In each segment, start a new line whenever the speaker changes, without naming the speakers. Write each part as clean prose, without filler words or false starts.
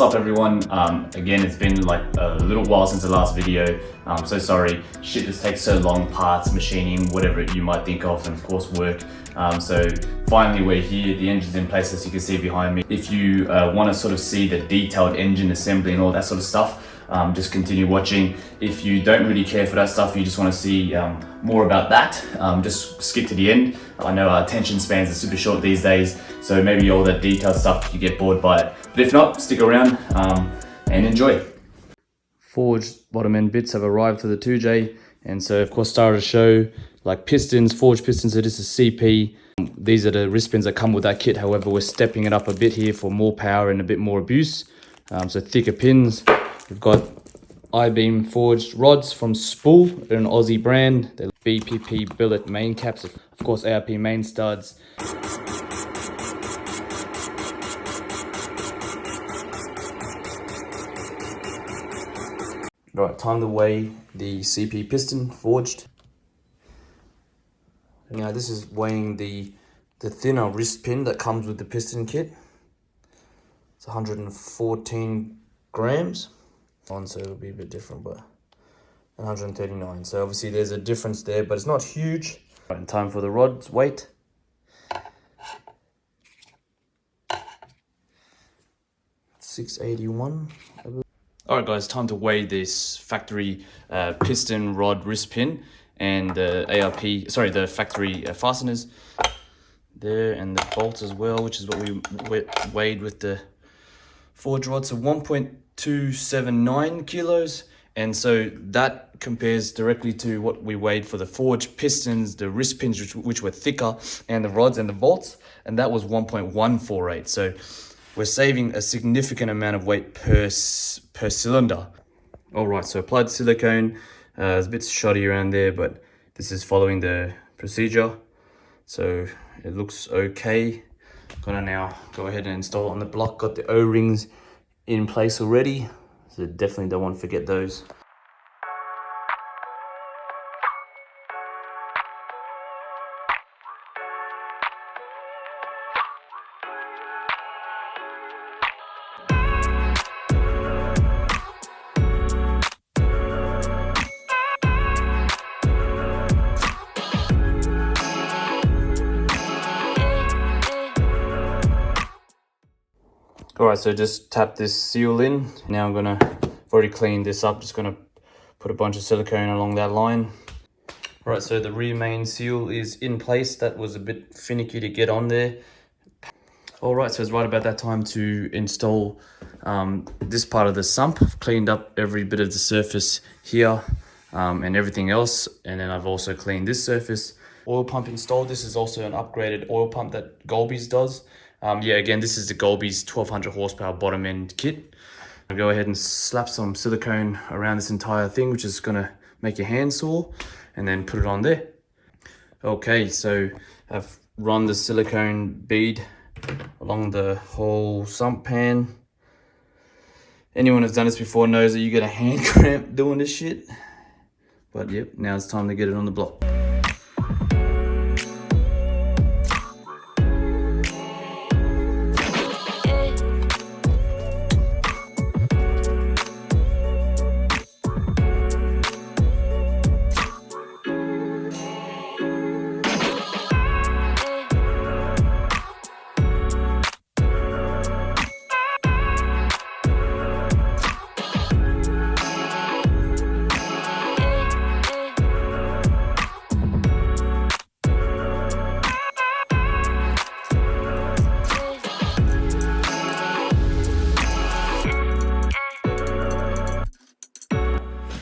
up everyone? Again, it's been like a little while since the last video. I'm so sorry. Shit just takes so long, parts, machining, whatever you might think of, and of course work. So finally we're here, the engine's in place as you can see behind me. If you want to sort of see the detailed engine assembly and all that sort of stuff, just continue watching. If you don't really care for that stuff, you just want to see more about that, just skip to the end. I know our attention spans are super short these days, so maybe all that detailed stuff you get bored by it. But if not, stick around and enjoy. Forged bottom end bits have arrived for the 2J, and so of course started to show like pistons, forged pistons. So this is CP. These are the wrist pins that come with that kit. However, we're stepping it up a bit here for more power and a bit more abuse. So thicker pins. We've got I-beam forged rods from Spool. They're an Aussie brand. They're BPP billet main caps. Of course, ARP main studs. Right, time to weigh the CP piston forged. Now this is weighing the thinner wrist pin that comes with the piston kit. It's 114 grams. So it'll be a bit different, but 139. So obviously there's a difference there, but it's not huge. Right, time for the rod's weight. $681. All right, guys, time to weigh this factory piston rod wrist pin and the the factory fasteners there, and the bolts as well, which is what we weighed with the forged rod. So 1.279 kilos, and so that compares directly to what we weighed for the forged pistons, the wrist pins, which were thicker, and the rods and the bolts, and that was 1.148. So we're saving a significant amount of weight per cylinder. All right, so applied silicone. It's a bit shoddy around there, but this is following the procedure, so it looks okay. Gonna now go ahead and install it on the block. Got the O-rings in place already, so definitely don't want to forget those. All right, so just tap this seal in. Now I've already cleaned this up, just gonna put a bunch of silicone along that line. All right, so the rear main seal is in place. That was a bit finicky to get on there. All right, so it's right about that time to install this part of the sump. I've cleaned up every bit of the surface here and everything else. And then I've also cleaned this surface. Oil pump installed. This is also an upgraded oil pump that Golby's does. Yeah, again, this is the Golby's 1200 horsepower bottom end kit. I'll go ahead and slap some silicone around this entire thing, which is gonna make your hand sore, and then put it on there. Okay, so I've run the silicone bead along the whole sump pan. Anyone who's done this before knows that you get a hand cramp doing this shit. But yep, now it's time to get it on the block.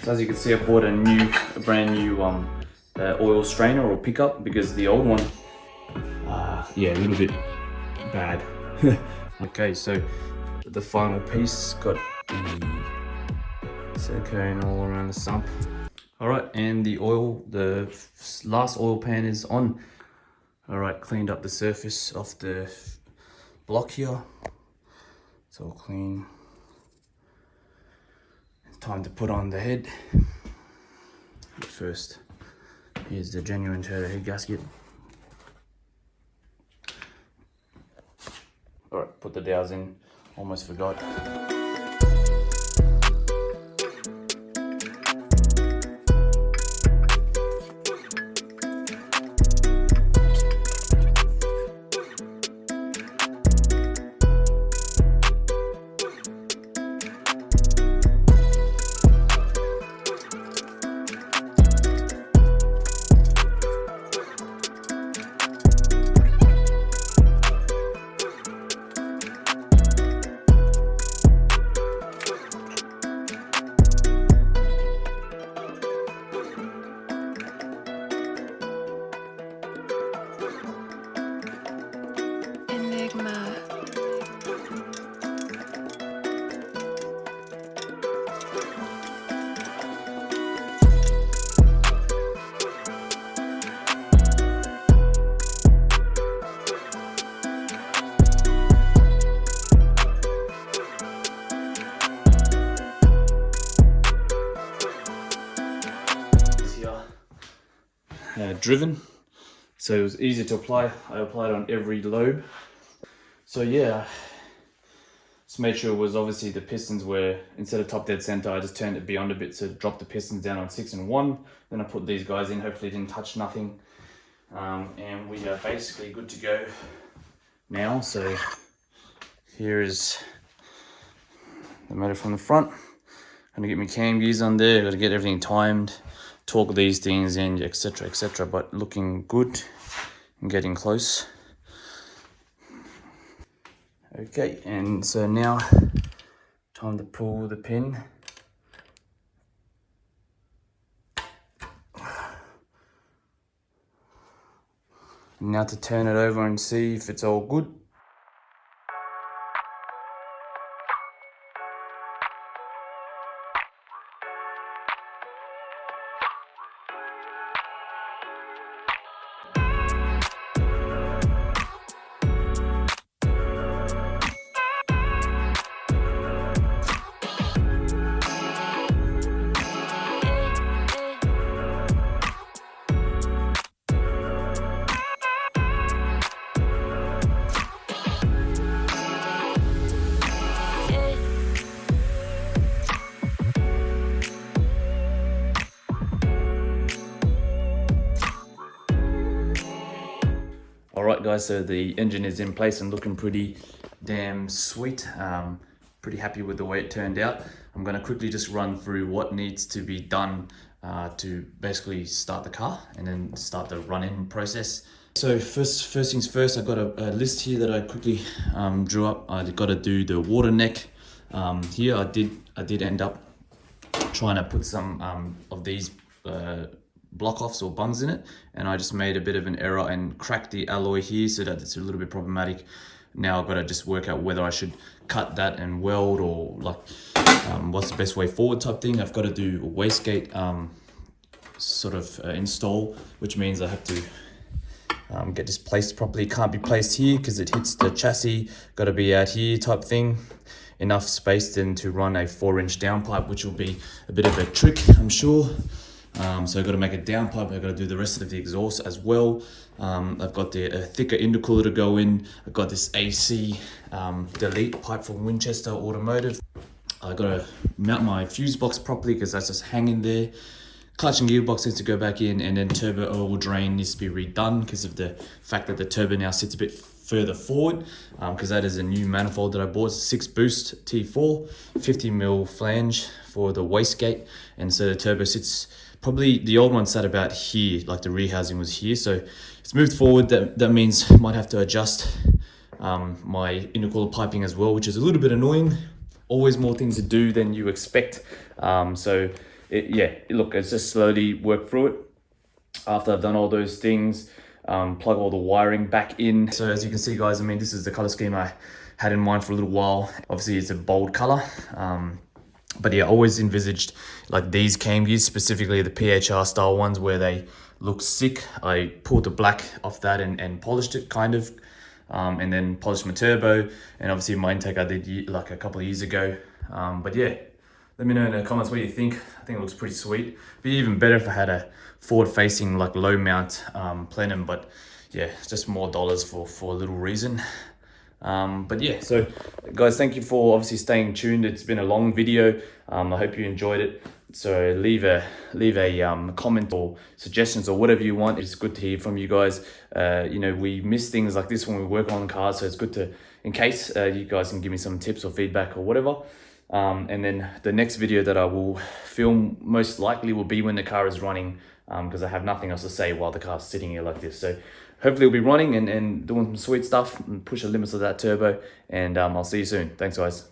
So as you can see, I bought a brand new oil strainer or pickup, because the old one, yeah, a little bit bad. Okay, so the final piece got the silicone all around the sump. All right, and the last oil pan is on. All right, cleaned up the surface of the block here. It's all clean. Time to put on the head. But first, here's the genuine turbo head gasket. Alright, put the dowels in, almost forgot. driven, so it was easy to apply. I applied on every lobe. So yeah, just made sure it was obviously the pistons were, instead of top dead center, I just turned it beyond a bit to drop the pistons down on 6 and 1. Then I put these guys in, hopefully didn't touch nothing. And we are basically good to go now. So here is the motor from the front. I'm gonna get my cam gears on there, gotta get everything timed, torque these things in, etc, etc, but looking good and getting close. Okay, and so now time to pull the pin. Now to turn it over and see if it's all good. Alright guys, so the engine is in place and looking pretty damn sweet. Pretty happy with the way it turned out. I'm going to quickly just run through what needs to be done to basically start the car and then start the run-in process. So first things first, I've got a list here that I quickly drew up. I got to do the water neck. Here I did end up trying to put some of these block offs or bungs in it, and I just made a bit of an error and cracked the alloy here, so that it's a little bit problematic. Now I've got to just work out whether I should cut that and weld, or like what's the best way forward type thing. I've got to do a wastegate install, which means I have to get this placed properly. It can't be placed here because it hits the chassis. Got to be out here type thing. Enough space then to run a 4-inch downpipe, which will be a bit of a trick, I'm sure. So I've got to make a downpipe. I've got to do the rest of the exhaust as well. I've got the thicker intercooler to go in. I've got this AC delete pipe from Winchester Automotive. I've got to mount my fuse box properly because that's just hanging there. Clutch and gearbox needs to go back in, and then turbo oil drain needs to be redone because of the fact that the turbo now sits a bit further forward, because that is a new manifold that I bought. It's a 6 boost T4, 50mm flange for the wastegate, and so the turbo sits, probably the old one sat about here, like the rehousing was here, so it's moved forward. That means I might have to adjust my intercooler piping as well, which is a little bit annoying. Always more things to do than you expect. Look, it's just slowly work through it. After I've done all those things, plug all the wiring back in. So as you can see guys, I mean, this is the color scheme I had in mind for a little while. Obviously it's a bold color, but yeah, always envisaged like these cam gears, specifically the PHR style ones where they look sick. I pulled the black off that and polished it kind of, and then polished my turbo, and obviously my intake I did like a couple of years ago. But yeah, let me know in the comments what you think. I think it looks pretty sweet. It'd be even better if I had a forward-facing like low mount plenum, but yeah, just more dollars for a little reason. But yeah, so guys, thank you for obviously staying tuned. It's been a long video. I hope you enjoyed it. So leave a comment or suggestions or whatever you want. It's good to hear from you guys. You know, we miss things like this when we work on cars, so it's good to, in case you guys can give me some tips or feedback or whatever. And then the next video that I will film most likely will be when the car is running, because I have nothing else to say while the car's sitting here like this. So hopefully it'll be running and doing some sweet stuff and push the limits of that turbo. And I'll see you soon. Thanks guys.